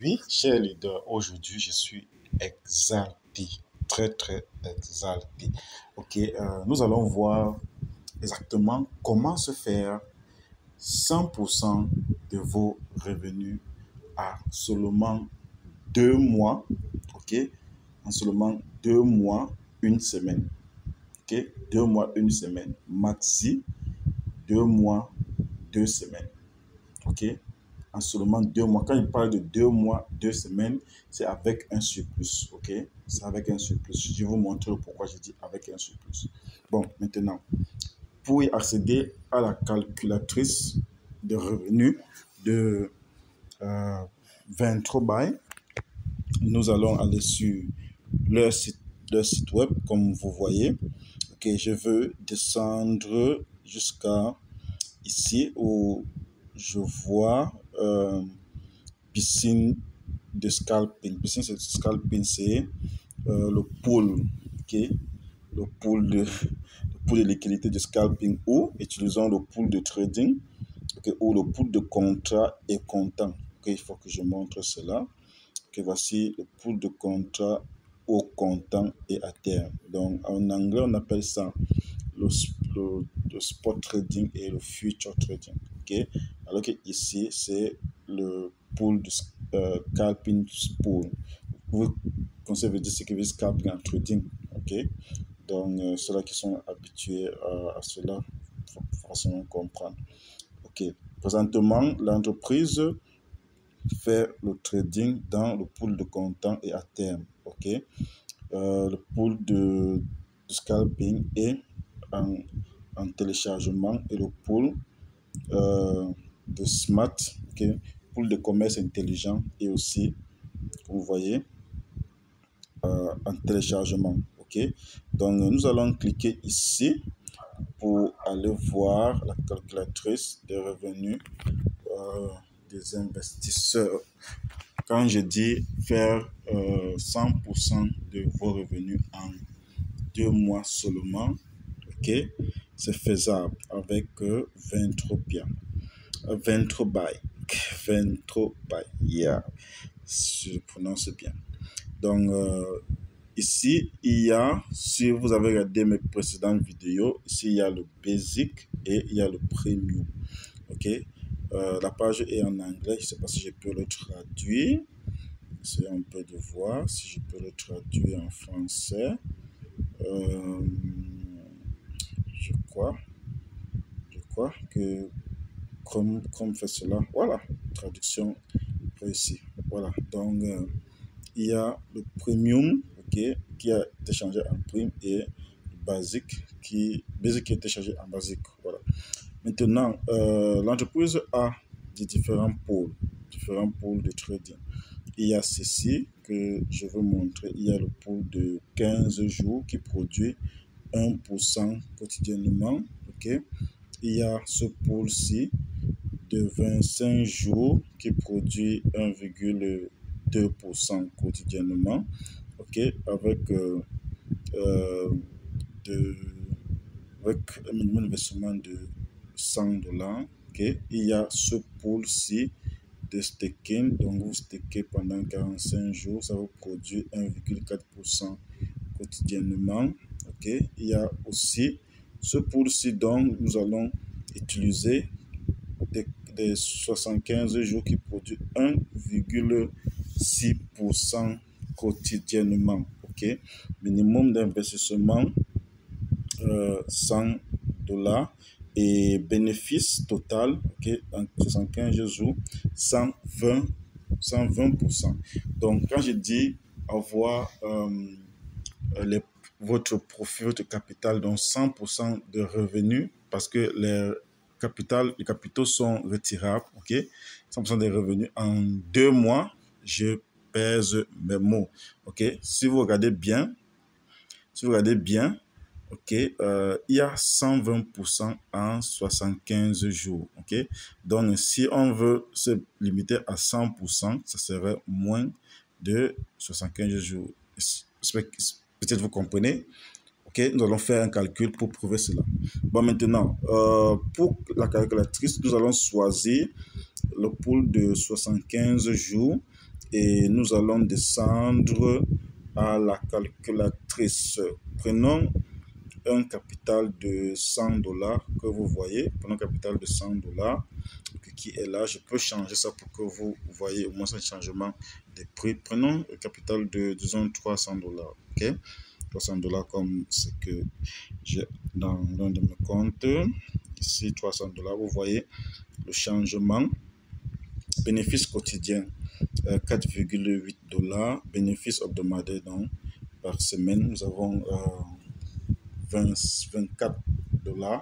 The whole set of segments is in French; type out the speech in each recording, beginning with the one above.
Oui, cher leader, aujourd'hui je suis exalté, très exalté. Ok, nous allons voir exactement comment se faire 100% de vos revenus à seulement 2 mois. Ok, en seulement 2 mois, une semaine. Ok, 2 mois, une semaine. Maxi, 2 mois, 2 semaines. Ok, en seulement 2 mois. Quand il parle de 2 mois, 2 semaines, c'est avec un surplus. Ok, c'est avec un surplus. Je vais vous montrer pourquoi je dis avec un surplus. Bon, maintenant, pour y accéder à la calculatrice de revenus de euh, Ventrobuy, nous allons aller sur leur site, leur site web, comme vous voyez. Ok, je veux descendre jusqu'à ici où je vois piscine de scalping. Piscine de scalping, c'est le pool, ok? Le pool de liquidité de scalping ou utilisons le pool de trading, ok, ou le pool de contrat et comptant. Ok, il faut que je montre cela. Ok, voici le pool de contrat au comptant et à terme. Donc en anglais, on appelle ça le, le spot trading et le future trading. Ok, alors que ici, c'est le pool de scalping pool. Vous conseillez dire ce que veut scalping en trading. Ok, donc ceux-là qui sont habitués à cela faut forcément comprendre. Ok, présentement, l'entreprise fait le trading dans le pool de comptant et à terme. Ok, le pool de scalping est en, en téléchargement et le pool de smart, ok, pool de commerce intelligent et aussi, comme vous voyez, en téléchargement. Ok, donc nous allons cliquer ici pour aller voir la calculatrice des revenus des investisseurs. Quand je dis faire 100% de vos revenus en 2 mois seulement, ok, c'est faisable avec Ventropia. Ventrobuy. Ventrobuy, yeah, je prononce bien. Donc, ici, il y a, si vous avez regardé mes précédentes vidéos, ici, il y a le Basic et il y a le Premium. Ok, la page est en anglais, je ne sais pas si je peux le traduire. Essayons un peu de voir si je peux le traduire en français. Euh, je crois que comme fait cela, voilà, traduction réussie. Voilà, donc il y a le premium, ok, qui a été changé en prime et le basic qui a été changé en basique. Voilà. Maintenant, l'entreprise a différents pôles de trading. Il y a ceci que je veux montrer. Il y a le pôle de 15 jours qui produit 1% quotidiennement. Ok. Il y a ce pôle-ci de 25 jours qui produit 1,2% quotidiennement. Ok. Euh, de, avec un minimum d'investissement de $100. Ok. Il y a ce pôle-ci de staking. Donc, vous stakez pendant 45 jours, ça vous produit 1,4% quotidiennement. Ok. Il y a aussi ce pool-ci dont nous allons utiliser des 75 jours qui produit 1,6% quotidiennement. Ok. Minimum d'investissement $100 et bénéfice total, ok, en 75 jours, 120%. Donc, quand je dis avoir les, votre profit, votre capital, donc 100% de revenus, parce que les capitaux sont retirables, ok, 100% des revenus en 2 mois, je pèse mes mots, ok. Si vous regardez bien, ok, il y a 120% en 75 jours. Ok, donc si on veut se limiter à 100%, ça serait moins de 75 jours. Peut-être vous comprenez. Ok, nous allons faire un calcul pour prouver cela. Bon, maintenant, pour la calculatrice, nous allons choisir le pool de 75 jours et nous allons descendre à la calculatrice. Prenons un capital de $100 que vous voyez. Prenons un capital de $100 qui est là. Je peux changer ça pour que vous voyez au moins un changement des prix. Prenons le capital de, disons, $300. OK? $300 comme ce que j'ai dans l'un de mes comptes. Ici, $300. Vous voyez le changement. Bénéfice quotidien, $4,8. Bénéfice hebdomadaire, donc par semaine, nous avons 24 $.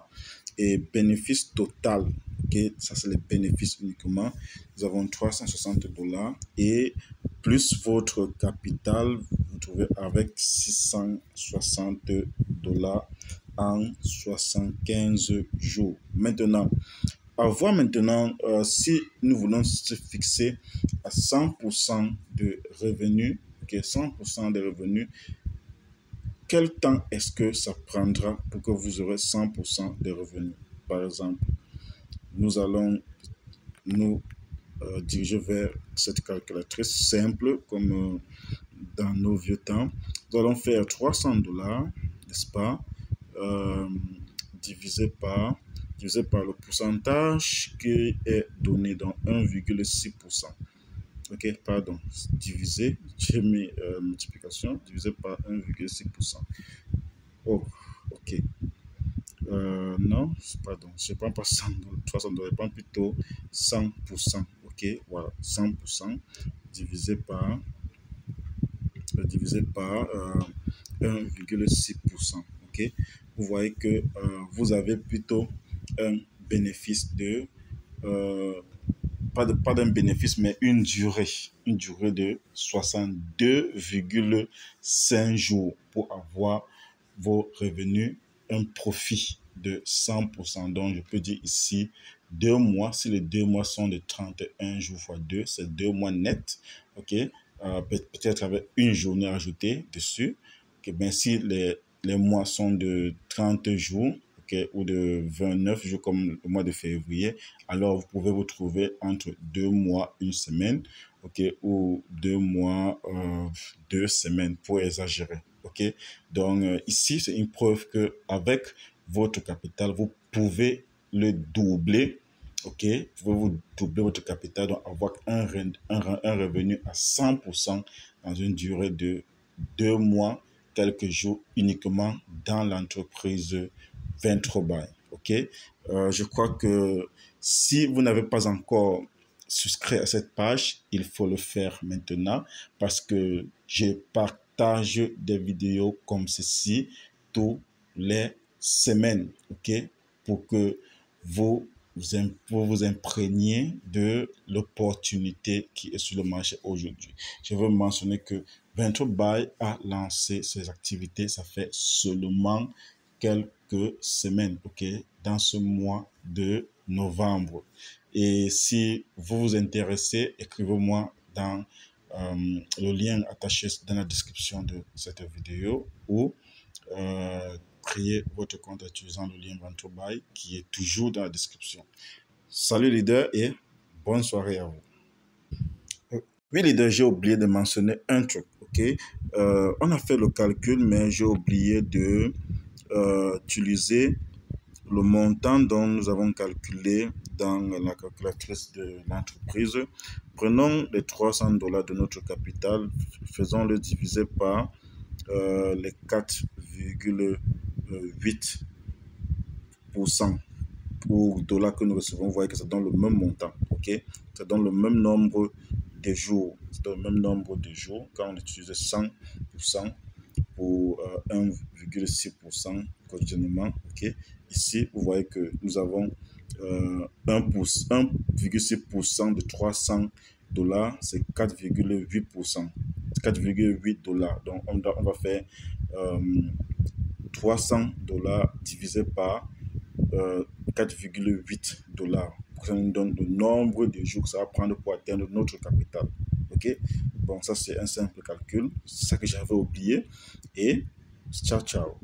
Et bénéfice total, ok, ça c'est le bénéfice uniquement, nous avons $360 et plus votre capital, vous trouvez avec $660 en 75 jours. Maintenant, si nous voulons se fixer à 100% de revenus, ok, 100% de revenus, quel temps est-ce que ça prendra pour que vous aurez 100% de revenus? Par exemple, nous allons nous diriger vers cette calculatrice simple comme dans nos vieux temps. Nous allons faire $300, n'est-ce pas, divisé par le pourcentage qui est donné dans 1,6%. Ok, pardon, divisé, j'ai mis multiplication, divisé par 1,6%. Oh, ok. Non, pardon, je ne prends pas $300, je prends plutôt 100%. Ok, voilà, 100% divisé par 1,6%. Ok, vous voyez que vous avez plutôt un bénéfice de pas d'un bénéfice, mais une durée de 62,5 jours pour avoir vos revenus, un profit de 100%. Donc, je peux dire ici 2 mois. Si les 2 mois sont de 31 jours fois 2, c'est 2 mois net. OK? Peut-être avec une journée ajoutée dessus. Okay? Ben, si les mois sont de 30 jours, okay, ou de 29 jours comme le mois de février, alors vous pouvez vous trouver entre 2 mois, 1 semaine, okay, ou 2 mois, 2 semaines pour exagérer. Okay? Donc ici, c'est une preuve qu'avec votre capital, vous pouvez le doubler. Ok, vous pouvez vous doubler votre capital, donc avoir un revenu à 100% dans une durée de 2 mois, quelques jours uniquement dans l'entreprise Ventrobuy. Ok, je crois que si vous n'avez pas encore souscrit à cette page, il faut le faire maintenant parce que je partage des vidéos comme ceci tous les semaines, ok, pour que vous vous imprégniez de l'opportunité qui est sur le marché aujourd'hui. Je veux mentionner que Ventrobuy a lancé ses activités, ça fait seulement quelques semaines, ok, dans ce mois de novembre. Et si vous vous intéressez, écrivez-moi dans le lien attaché dans la description de cette vidéo ou créer votre compte en utilisant le lien Ventrobuy qui est toujours dans la description. Salut leader et bonne soirée à vous. Oui leader, j'ai oublié de mentionner un truc, ok? On a fait le calcul, mais j'ai oublié de utiliser le montant dont nous avons calculé dans la calculatrice de l'entreprise. Prenons les $300 de notre capital, faisons-le diviser par les 4,8% pour dollars que nous recevons. Vous voyez que ça donne le même montant, ok? Ça donne le même nombre de jours. Ça donne le même nombre de jours quand on utilise 100% pour 1,6% quotidiennement, ok? Ici, vous voyez que nous avons 1,6% de $300, c'est 4,8%. 4,8 $. Donc, on va faire $300 divisé par 4,8 $. Ça nous donne le nombre de jours que ça va prendre pour atteindre notre capital. Ok? Bon, ça c'est un simple calcul. C'est ça que j'avais oublié. Et ciao, ciao.